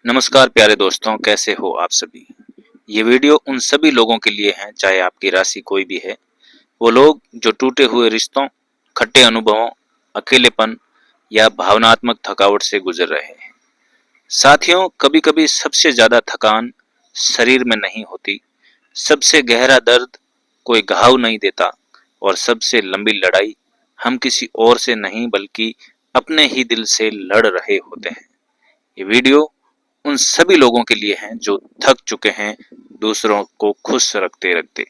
नमस्कार प्यारे दोस्तों, कैसे हो आप सभी। ये वीडियो उन सभी लोगों के लिए है, चाहे आपकी राशि कोई भी है। वो लोग जो टूटे हुए रिश्तों, खट्टे अनुभवों, अकेलेपन या भावनात्मक थकावट से गुजर रहे हैं। साथियों, कभी कभी सबसे ज्यादा थकान शरीर में नहीं होती, सबसे गहरा दर्द कोई घाव नहीं देता, और सबसे लंबी लड़ाई हम किसी और से नहीं बल्कि अपने ही दिल से लड़ रहे होते हैं। ये वीडियो उन सभी लोगों के लिए हैं जो थक चुके हैं दूसरों को खुश रखते रखते,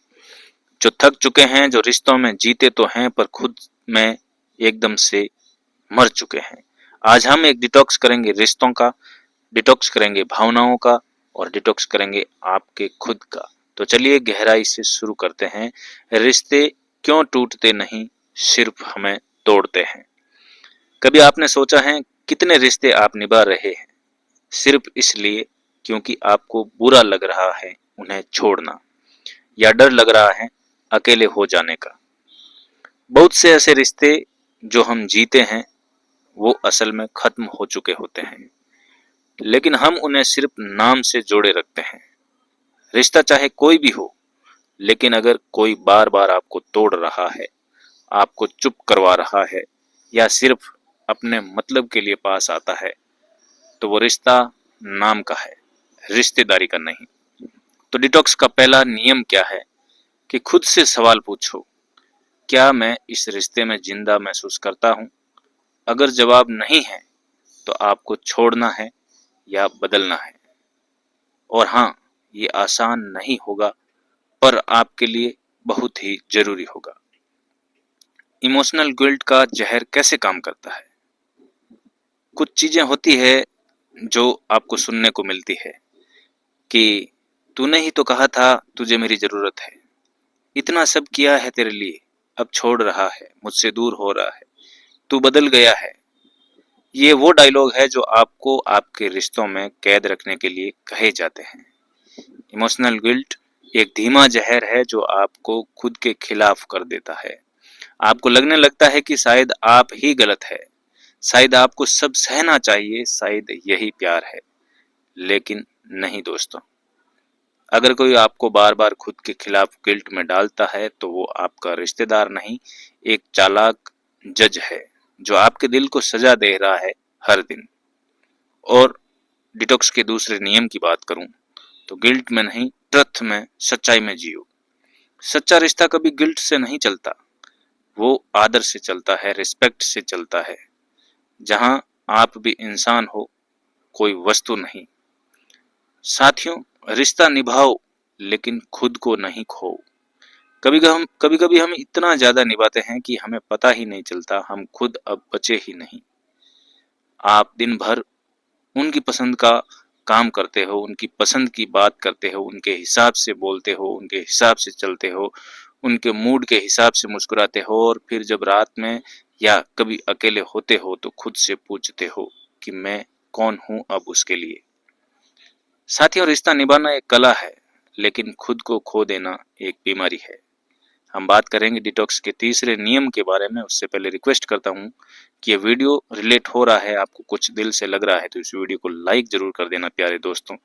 जो थक चुके हैं, जो रिश्तों में जीते तो हैं पर खुद में एकदम से मर चुके हैं। आज हम एक डिटॉक्स करेंगे रिश्तों का, डिटॉक्स करेंगे भावनाओं का, और डिटॉक्स करेंगे आपके खुद का। तो चलिए गहराई से शुरू करते हैं। रिश्ते क्यों टूटते नहीं, सिर्फ हमें तोड़ते हैं। कभी आपने सोचा है कितने रिश्ते आप निभा रहे हैं सिर्फ इसलिए क्योंकि आपको बुरा लग रहा है उन्हें छोड़ना, या डर लग रहा है अकेले हो जाने का। बहुत से ऐसे रिश्ते जो हम जीते हैं वो असल में खत्म हो चुके होते हैं, लेकिन हम उन्हें सिर्फ नाम से जोड़े रखते हैं। रिश्ता चाहे कोई भी हो, लेकिन अगर कोई बार बार आपको तोड़ रहा है, आपको चुप करवा रहा है, या सिर्फ अपने मतलब के लिए पास आता है, तो वो रिश्ता नाम का है, रिश्तेदारी का नहीं। तो डिटॉक्स का पहला नियम क्या है कि खुद से सवाल पूछो, क्या मैं इस रिश्ते में जिंदा महसूस करता हूं? अगर जवाब नहीं है तो आपको छोड़ना है या बदलना है। और हाँ, ये आसान नहीं होगा, पर आपके लिए बहुत ही जरूरी होगा। इमोशनल गिल्ट का जहर कैसे काम करता है? कुछ चीजें होती है जो आपको सुनने को मिलती है कि तूने ही तो कहा था तुझे मेरी जरूरत है, इतना सब किया है तेरे लिए, अब छोड़ रहा है, मुझसे दूर हो रहा है, तू बदल गया है। ये वो डायलॉग है जो आपको आपके रिश्तों में कैद रखने के लिए कहे जाते हैं। इमोशनल गिल्ट एक धीमा जहर है जो आपको खुद के खिलाफ कर देता है। आपको लगने लगता है कि शायद आप ही गलत है, शायद आपको सब सहना चाहिए, शायद यही प्यार है। लेकिन नहीं दोस्तों, अगर कोई आपको बार बार खुद के खिलाफ गिल्ट में डालता है तो वो आपका रिश्तेदार नहीं, एक चालाक जज है जो आपके दिल को सजा दे रहा है हर दिन। और डिटॉक्स के दूसरे नियम की बात करूं तो गिल्ट में नहीं, ट्रुथ में, सच्चाई में जियो। सच्चा रिश्ता कभी गिल्ट से नहीं चलता, वो आदर से चलता है, रिस्पेक्ट से चलता है, जहां आप भी इंसान हो, कोई वस्तु नहीं। साथियों, रिश्ता निभाओ लेकिन खुद को नहीं खो। कभी कभी हम इतना ज्यादा निभाते हैं कि हमें पता ही नहीं चलता हम खुद अब बचे ही नहीं। आप दिन भर उनकी पसंद का काम करते हो, उनकी पसंद की बात करते हो, उनके हिसाब से बोलते हो, उनके हिसाब से चलते हो, उनके मूड के हिसाब से मुस्कुराते हो, और फिर जब रात में या कभी अकेले होते हो तो खुद से पूछते हो कि मैं कौन हूं अब उसके लिए। साथियों, रिश्ता निभाना एक कला है, लेकिन खुद को खो देना एक बीमारी है। हम बात करेंगे डिटॉक्स के तीसरे नियम के बारे में। उससे पहले रिक्वेस्ट करता हूं कि ये वीडियो रिलेट हो रहा है, आपको कुछ दिल से लग रहा है, तो इस वीडियो को लाइक जरूर कर देना प्यारे दोस्तों।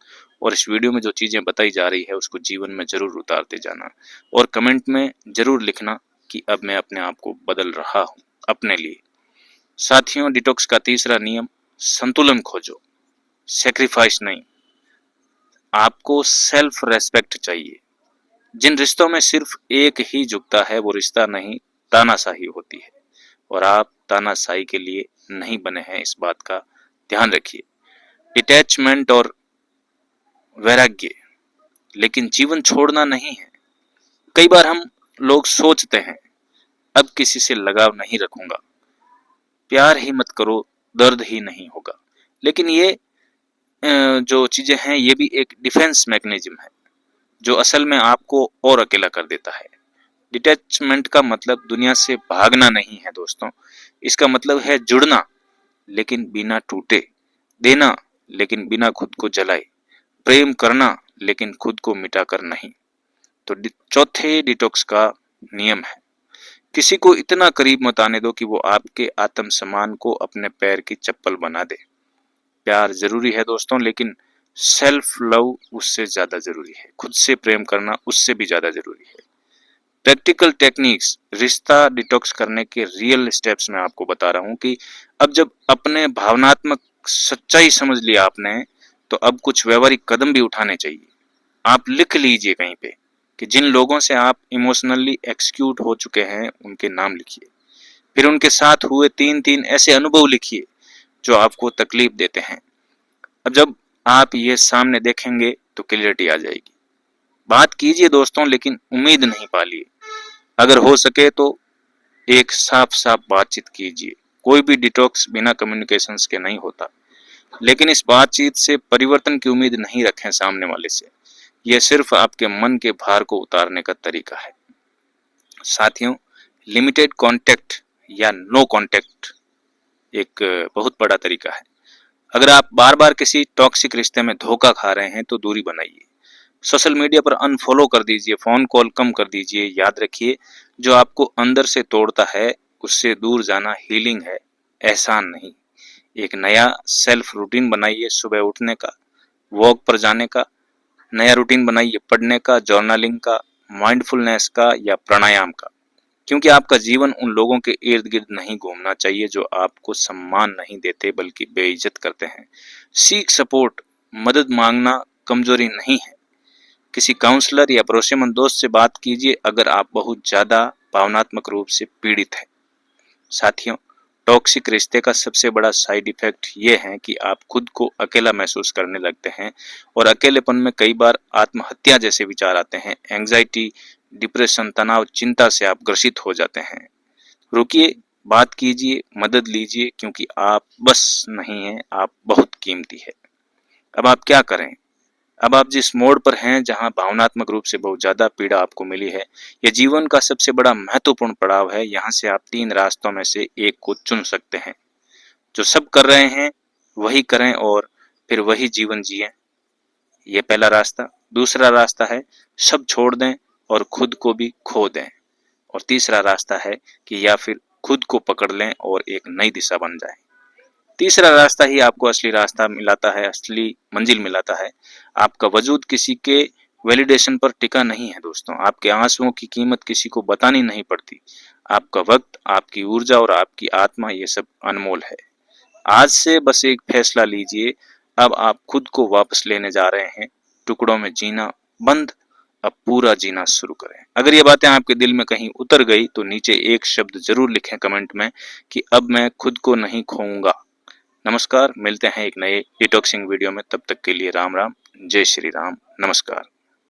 और इस वीडियो में जो चीजें बताई जा रही है उसको जीवन में जरूर उतारते जाना, और कमेंट में जरूर लिखना कि अब मैं अपने आप को बदल रहा हूं अपने लिए। साथियों, डिटॉक्स का तीसरा नियम, संतुलन खोजो, सेक्रीफाइस नहीं। आपको सेल्फ रेस्पेक्ट चाहिए। जिन रिश्तों में सिर्फ एक ही झुकता है वो रिश्ता नहीं, तानाशाही होती है, और आप तानाशाही के लिए नहीं बने हैं, इस बात का ध्यान रखिए। डिटैचमेंट और वैराग्य, लेकिन जीवन छोड़ना नहीं है। कई बार हम लोग सोचते हैं अब किसी से लगाव नहीं रखूंगा, प्यार ही मत करो, दर्द ही नहीं होगा। लेकिन ये जो चीजें हैं ये भी एक डिफेंस मैकेनिज्म है जो असल में आपको और अकेला कर देता है। डिटैचमेंट का मतलब दुनिया से भागना नहीं है दोस्तों, इसका मतलब है जुड़ना लेकिन बिना टूटे, देना लेकिन बिना खुद को जलाए, प्रेम करना लेकिन खुद को मिटाकर नहीं। तो चौथे डिटॉक्स का नियम है, किसी को इतना करीब मत आने दो कि वो आपके आत्मसम्मान को अपने पैर की चप्पल बना दे। प्यार जरूरी है दोस्तों, लेकिन सेल्फ लव उससे ज्यादा जरूरी है, खुद से प्रेम करना उससे भी ज्यादा जरूरी है। प्रैक्टिकल टेक्निक्स, रिश्ता डिटॉक्स करने के रियल स्टेप्स मैं आपको बता रहा हूं कि अब जब अपने भावनात्मक सच्चाई समझ लिया आपने, तो अब कुछ व्यवहारिक कदम भी उठाने चाहिए। आप लिख लीजिए कहीं पे कि जिन लोगों से आप इमोशनली एक्सक्यूट हो चुके हैं उनके नाम लिखिए। फिर उनके साथ हुए 3 ऐसे अनुभव लिखिए जो आपको तकलीफ देते हैं। अब जब आप ये सामने देखेंगे तो क्लियरिटी आ जाएगी। बात कीजिए दोस्तों, लेकिन उम्मीद नहीं पालिए। अगर हो सके तो एक साफ साफ बातचीत कीजिए। कोई भी डिटॉक्स बिना कम्युनिकेशंस के नहीं होता, लेकिन इस बातचीत से परिवर्तन की उम्मीद नहीं रखें सामने वाले से। यह सिर्फ आपके मन के भार को उतारने का तरीका है। साथियों, लिमिटेड कांटेक्ट या नो कांटेक्ट एक बहुत बड़ा तरीका है। अगर आप बार बार किसी टॉक्सिक रिश्ते में धोखा खा रहे हैं तो दूरी बनाइए। सोशल मीडिया पर अनफॉलो कर दीजिए, फोन कॉल कम कर दीजिए। याद रखिए, जो आपको अंदर से तोड़ता है उससे दूर जाना हीलिंग है, एहसान नहीं। एक नया सेल्फ रूटीन बनाइए, सुबह उठने का, वॉक पर जाने का। नया रूटीन बनाइए, पढ़ने का, जर्नलिंग का, माइंडफुलनेस का या प्राणायाम का। क्योंकि आपका जीवन उन लोगों के इर्द गिर्द नहीं घूमना चाहिए जो आपको सम्मान नहीं देते बल्कि बेइज्जत करते हैं। सीक सपोर्ट, मदद मांगना कमजोरी नहीं है। किसी काउंसलर या भरोसेमंद दोस्त से बात कीजिए अगर आप बहुत ज्यादा भावनात्मक रूप से पीड़ित हैं। साथियों, टॉक्सिक रिश्ते का सबसे बड़ा साइड इफेक्ट ये है कि आप खुद को अकेला महसूस करने लगते हैं और अकेलेपन में कई बार आत्महत्या जैसे विचार आते हैं। एंजाइटी, डिप्रेशन, तनाव, चिंता से आप ग्रसित हो जाते हैं। रुकिए, बात कीजिए, मदद लीजिए, क्योंकि आप बस नहीं हैं, आप बहुत कीमती है। अब आप क्या करें? अब आप जिस मोड़ पर हैं जहां भावनात्मक रूप से बहुत ज्यादा पीड़ा आपको मिली है, यह जीवन का सबसे बड़ा महत्वपूर्ण पड़ाव है। यहां से आप 3 रास्तों में से एक को चुन सकते हैं। जो सब कर रहे हैं वही करें और फिर वही जीवन जिएं। ये पहला रास्ता। दूसरा रास्ता है सब छोड़ दें और खुद को भी खो दें। और तीसरा रास्ता है कि या फिर खुद को पकड़ लें और एक नई दिशा बन जाए। तीसरा रास्ता ही आपको असली रास्ता मिलाता है, असली मंजिल मिलाता है। आपका वजूद किसी के वैलिडेशन पर टिका नहीं है दोस्तों। आपके आंसुओं की कीमत किसी को बतानी नहीं पड़ती। आपका वक्त, आपकी ऊर्जा और आपकी आत्मा, ये सब अनमोल है। आज से बस एक फैसला लीजिए, अब आप खुद को वापस लेने जा रहे हैं। टुकड़ों में जीना बंद, अब पूरा जीना शुरू करें। अगर ये बातें आपके दिल में कहीं उतर गई तो नीचे एक शब्द जरूर लिखें कमेंट में कि अब मैं खुद को नहीं खोऊंगा। नमस्कार, मिलते हैं एक नए डिटॉक्सिंग वीडियो में। तब तक के लिए राम राम, जय श्री राम, नमस्कार।